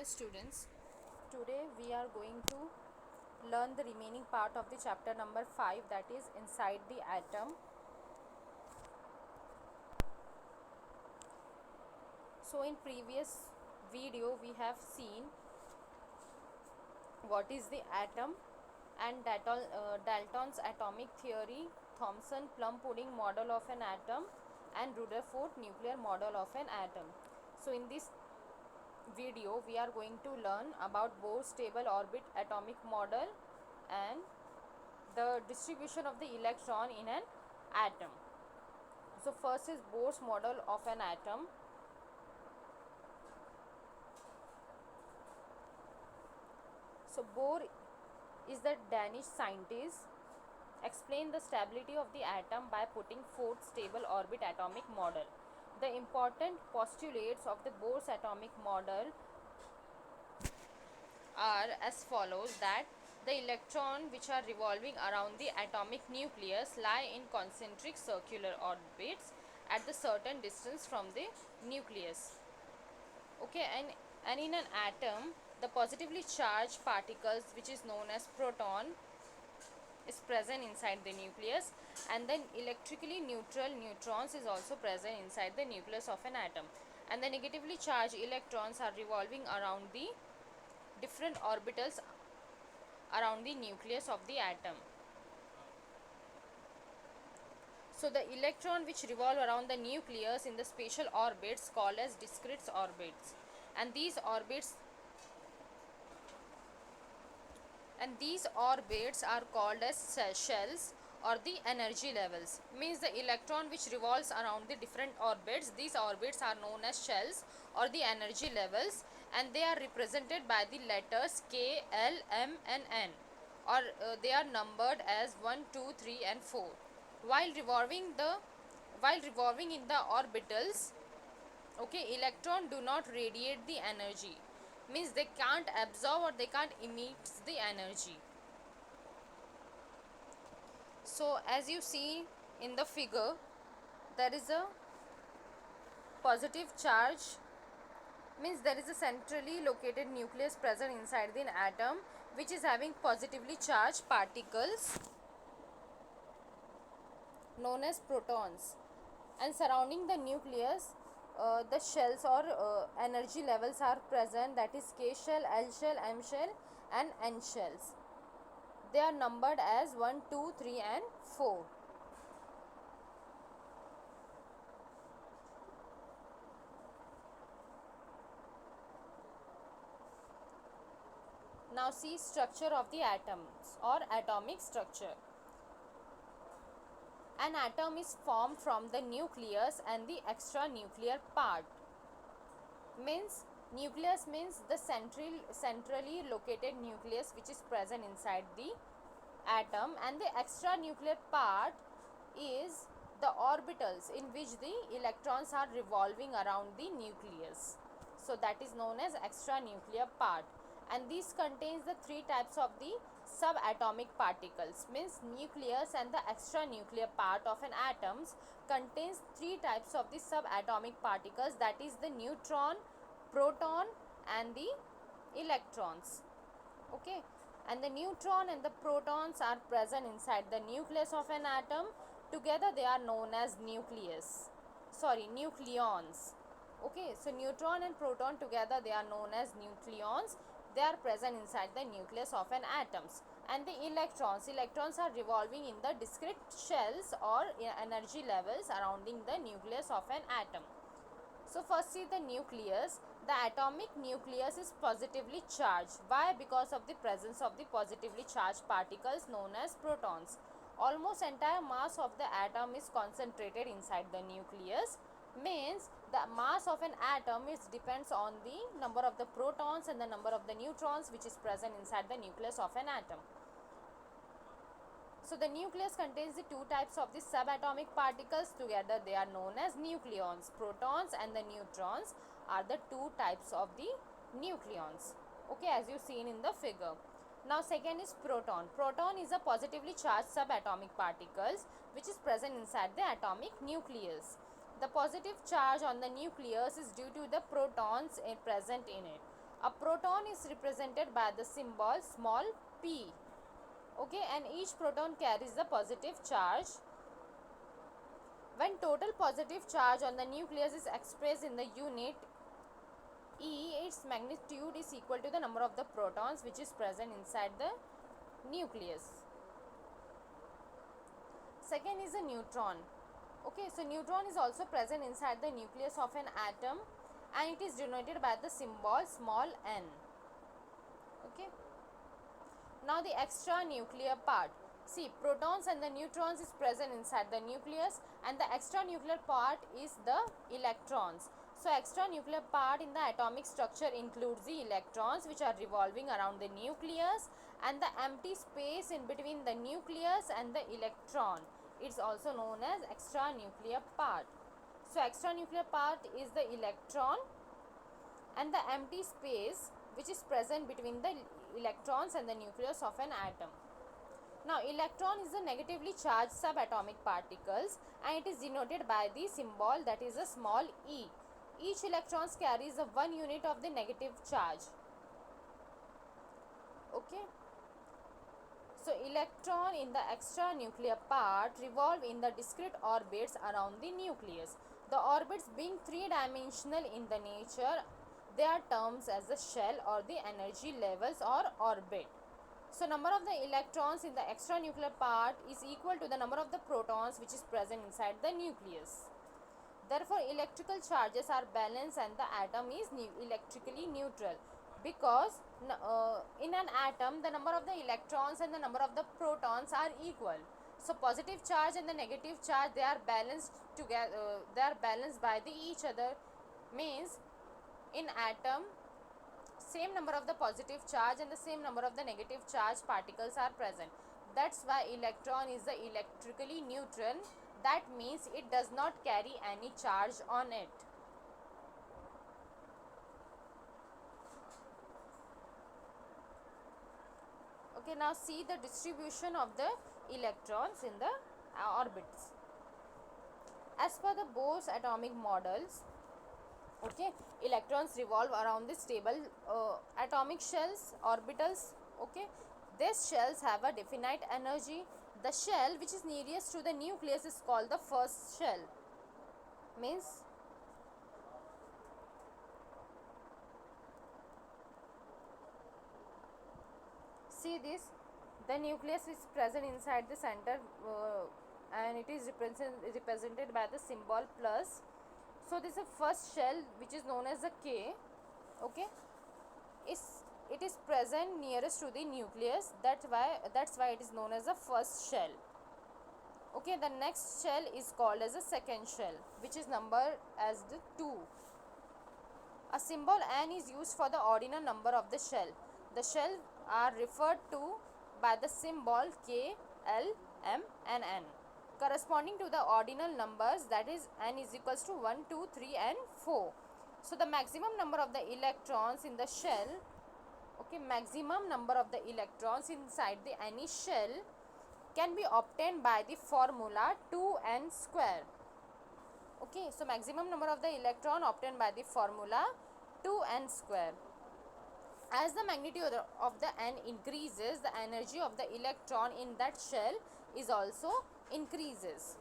Dear students, today we are going to learn the remaining part of the chapter number 5, that is inside the atom. So in previous video we have seen what is the atom and Dalton's atomic theory, Thomson plum pudding model of an atom, and Rutherford nuclear model of an atom. So in this video we are going to learn about Bohr stable orbit atomic model and the distribution of the electron in an atom. So first is Bohr's model of an atom. So Bohr is the Danish scientist explain the stability of the atom by putting forth stable orbit atomic model. The important postulates of the Bohr's atomic model are as follows: that the electron which are revolving around the atomic nucleus lie in concentric circular orbits at the certain distance from the nucleus. Okay, and in an atom the positively charged particles, which is known as proton, is present inside the nucleus, and then electrically neutral neutrons is also present inside the nucleus of an atom, and the negatively charged electrons are revolving around the different orbitals around the nucleus of the atom. So the electron which revolve around the nucleus in the spatial orbits called as discrete orbits, and these orbits are called as shells or the energy levels. Means the electron which revolves around the different orbits, these orbits are known as shells or the energy levels, and they are represented by the letters K, L, M and N, or they are numbered as 1, 2, 3 and 4. While revolving in the orbitals, okay, electron do not radiate the energy, means they can't absorb or they can't emit the energy. So as you see in the figure, there is a positive charge, means there is a centrally located nucleus present inside the atom which is having positively charged particles known as protons, and surrounding the nucleus the shells or energy levels are present, that is K shell, L shell, M shell and N shells. They are numbered as 1, 2, 3 and 4. Now see structure of the atoms or atomic structure. An atom is formed from the nucleus and the extranuclear part. Means nucleus means the centrally located nucleus which is present inside the atom, and the extranuclear part is the orbitals in which the electrons are revolving around the nucleus. So that is known as extranuclear part, and this contains the three types of the subatomic particles. Means nucleus and the extranuclear part of an atom contains three types of the subatomic particles, that is the neutron, proton and the electrons. Okay, and the neutron and the protons are present inside the nucleus of an atom. Together they are known as nucleons. Okay, so neutron and proton together they are known as nucleons. They are present inside the nucleus of an atom. And the electrons are revolving in the discrete shells or energy levels surrounding the nucleus of an atom. So first see the nucleus. The atomic nucleus is positively charged. Why? Because of the presence of the positively charged particles known as protons. Almost entire mass of the atom is concentrated inside the nucleus. Means the mass of an atom depends on the number of the protons and the number of the neutrons which is present inside the nucleus of an atom. So the nucleus contains the two types of the subatomic particles. Together they are known as nucleons. Protons and the neutrons are the two types of the nucleons. Okay, as you seen in the figure. Now second is proton. Proton is a positively charged subatomic particles which is present inside the atomic nucleus. The positive charge on the nucleus is due to the protons present in it. A proton is represented by the symbol small p. Okay, and each proton carries the positive charge. When total positive charge on the nucleus is expressed in the unit E, its magnitude is equal to the number of the protons which is present inside the nucleus. Second is a neutron. Okay, so neutron is also present inside the nucleus of an atom and it is denoted by the symbol small n. Okay. Now the extra nuclear part. See, protons and the neutrons is present inside the nucleus and the extra nuclear part is the electrons. So extra nuclear part in the atomic structure includes the electrons which are revolving around the nucleus and the empty space in between the nucleus and the electron. It's also known as extra nuclear part. So extra nuclear part is the electron and the empty space which is present between the electrons and the nucleus of an atom. Now electron is a negatively charged subatomic particles and it is denoted by the symbol that is a small e. Each electron carries a 1 unit of the negative charge. Okay. So electron in the extra nuclear part revolve in the discrete orbits around the nucleus. The orbits being three-dimensional in the nature, they are termed as the shell or the energy levels or orbit. So number of the electrons in the extra nuclear part is equal to the number of the protons which is present inside the nucleus. Therefore electrical charges are balanced and the atom is electrically neutral, because in an atom the number of the electrons and the number of the protons are equal. So positive charge and the negative charge, they are balanced together, they are balanced by each other. Means in atom same number of the positive charge and the same number of the negative charge particles are present. That's why electron is the electrically neutral. That means it does not carry any charge on it. Okay, now see the distribution of the electrons in the orbits. As per the Bose atomic models, okay, electrons revolve around the stable atomic shells, orbitals. Okay, these shells have a definite energy. The shell which is nearest to the nucleus is called the first shell. Means see this, the nucleus is present inside the center and it is represented by the symbol plus. So this is the first shell which is known as the K. Okay, it is present nearest to the nucleus. That's why it is known as the first shell. Okay, the next shell is called as the second shell, which is numbered as the 2. A symbol n is used for the ordinal number of the shell. The shell are referred to by the symbol K, L, M and N, corresponding to the ordinal numbers, that is n is equals to 1, 2, 3 and 4. So the maximum number of the electrons in the shell, okay, maximum number of the electrons inside the any shell can be obtained by the formula 2n square. Okay, so maximum number of the electron obtained by the formula 2n square. As the magnitude of the n increases, the energy of the electron in that shell is also increases.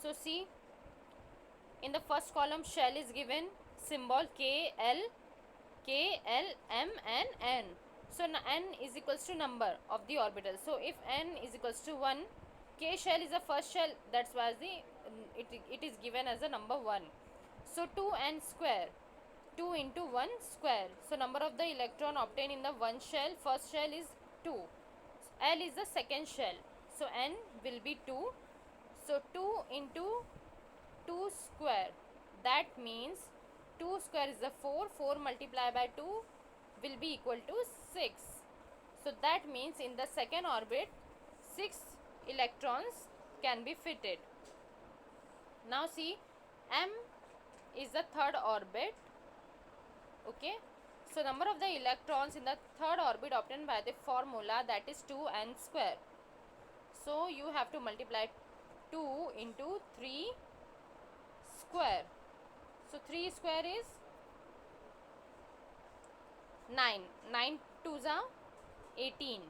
So see, in the first column shell is given symbol K, L, M and N. So n is equals to number of the orbital. So if n is equals to 1, K shell is the first shell, that's why it is given as a number 1. So 2n square, 2 into 1 square. So number of the electron obtained in the one shell, first shell is 2. L is the second shell, so n will be 2. So 2 into 2 square, that means 2 square is the 4, 4 multiplied by 2 will be equal to 6. So that means in the second orbit 6 electrons can be fitted. Now see, M is the third orbit. Okay, so number of the electrons in the third orbit obtained by the formula, that is 2n square. So you have to multiply 2 into 3 square. So 3 square is 9. 9 twos are 18.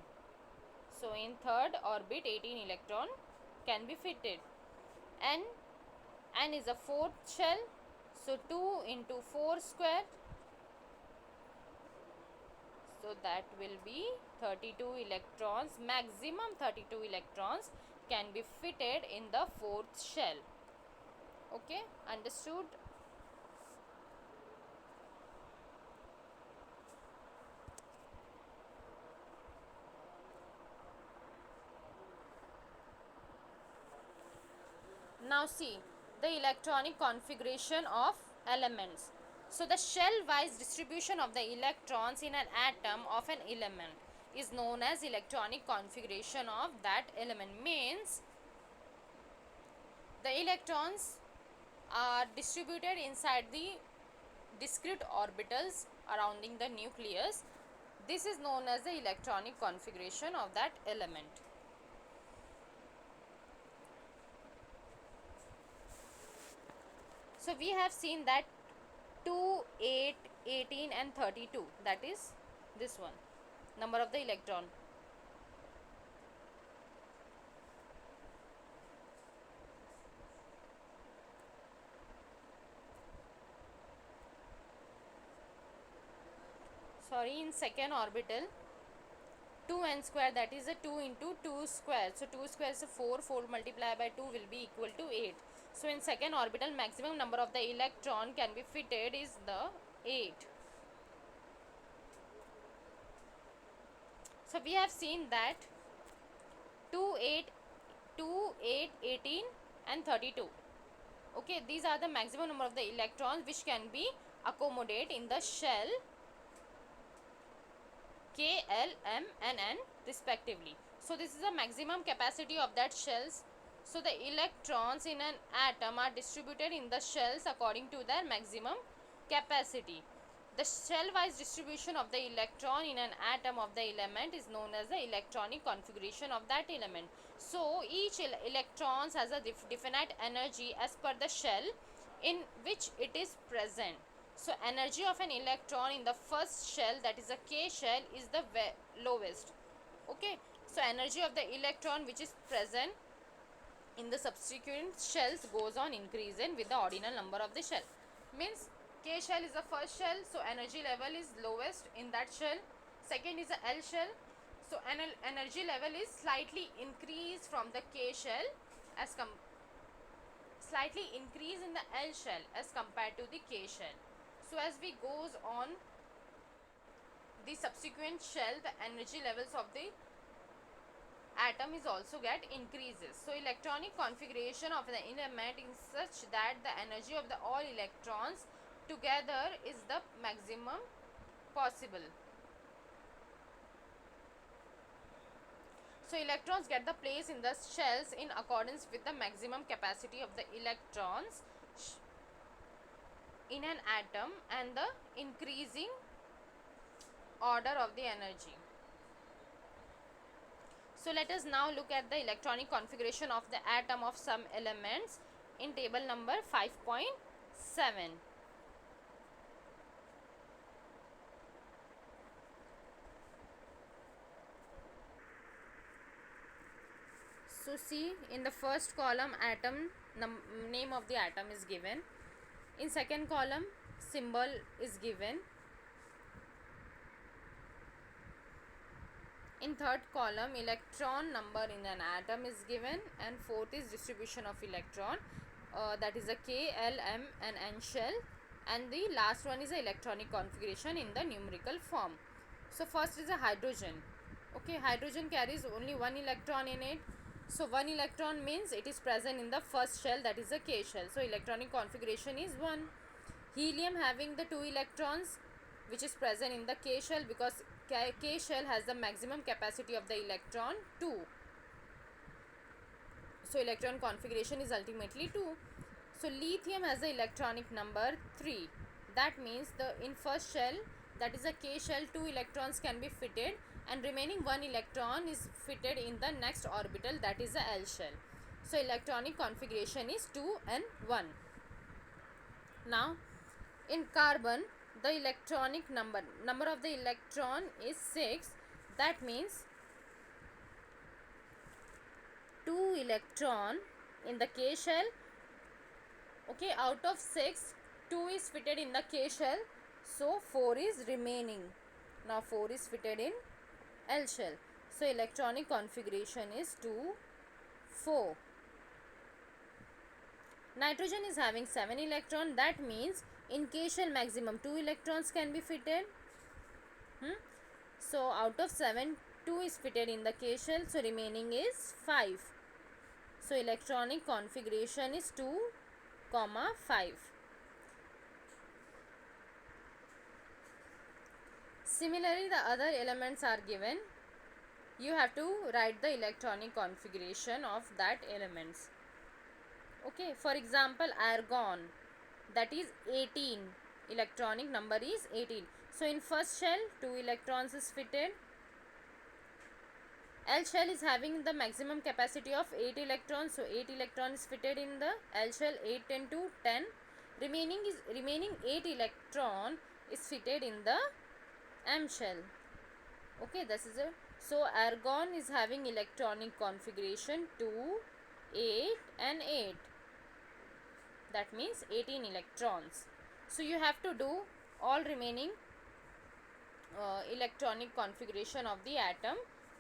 So in third orbit 18 electron can be fitted. N is a fourth shell. So 2 into 4 square. So that will be 32 electrons. Maximum 32 electrons can be fitted in the fourth shell. Okay, understood? Now see the electronic configuration of elements. So the shell-wise distribution of the electrons in an atom of an element is known as electronic configuration of that element. Means the electrons are distributed inside the discrete orbitals surrounding the nucleus. This is known as the electronic configuration of that element. So we have seen that 2, 8, 18 and 32, that is this one, number of the electron. Sorry, in second orbital 2n square, that is a 2 into 2 square. So 2 square is a 4, 4 multiplied by 2 will be equal to 8. So in second orbital maximum number of the electron can be fitted is the 8. So we have seen that 2, 8, 18 and 32. Okay, these are the maximum number of the electrons which can be accommodated in the shell K, L, M and N respectively. So this is the maximum capacity of that shells. So the electrons in an atom are distributed in the shells according to their maximum capacity. The shell-wise distribution of the electron in an atom of the element is known as the electronic configuration of that element. So each electrons has a definite energy as per the shell in which it is present. So energy of an electron in the first shell, that is a K shell, is the lowest. Okay, so energy of the electron which is present in the subsequent shells goes on increasing with the ordinal number of the shell. Means K shell is the first shell, so energy level is lowest in that shell. Second is the L shell, so energy level is slightly increased from the K shell as slightly increase in the L shell as compared to the K shell. So as we goes on the subsequent shell, the energy levels of the atom is also get increases. So electronic configuration of the element is such that the energy of the all electrons together is the maximum possible. So electrons get the place in the shells in accordance with the maximum capacity of the electrons in an atom and the increasing order of the energy. So let us now look at the electronic configuration of the atom of some elements in table number 5.7. So see, in the first column atom name of the atom is given. In second column symbol is given. In third column electron number in an atom is given, and fourth is distribution of electron, that is a K, L, M and N shell, and the last one is the electronic configuration in the numerical form. So first is a hydrogen. Okay, hydrogen carries only one electron in it. So one electron means it is present in the first shell, that is a K shell. So electronic configuration is 1. Helium having the 2 electrons which is present in the K shell, because K shell has the maximum capacity of the electron 2. So electron configuration is ultimately 2. So lithium has the electronic number 3. That means in first shell, that is a K shell, 2 electrons can be fitted, and remaining 1 electron is fitted in the next orbital, that is the L shell. So electronic configuration is 2 and 1. Now in carbon, the electronic number of the electron is 6. That means 2 electron in the K shell. Okay, out of 6, 2 is fitted in the K shell, so 4 is remaining. Now 4 is fitted in L shell. So electronic configuration is 2, 4. Nitrogen is having 7 electrons. That means in K shell maximum 2 electrons can be fitted. So out of 7, 2 is fitted in the K shell, so remaining is 5. So electronic configuration is 2, 5. Similarly, the other elements are given. You have to write the electronic configuration of that elements. Okay, for example, argon, that is 18. Electronic number is 18. So in first shell 2 electrons is fitted. L shell is having the maximum capacity of 8 electrons, so 8 electrons is fitted in the L shell. 8 into 10, remaining 8 electron is fitted in the M shell. Okay, this is it. So argon is having electronic configuration 2, 8 and 8. That means 18 electrons. So you have to do all remaining electronic configuration of the atom.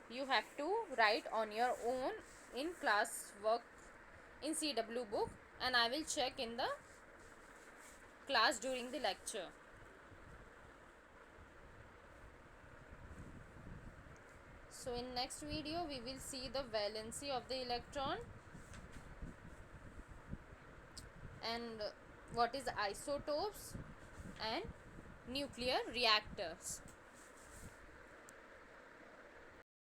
You have to write on your own in class work in CW book, and I will check in the class during the lecture. So in next video we will see the valency of the electron and what is isotopes and nuclear reactors.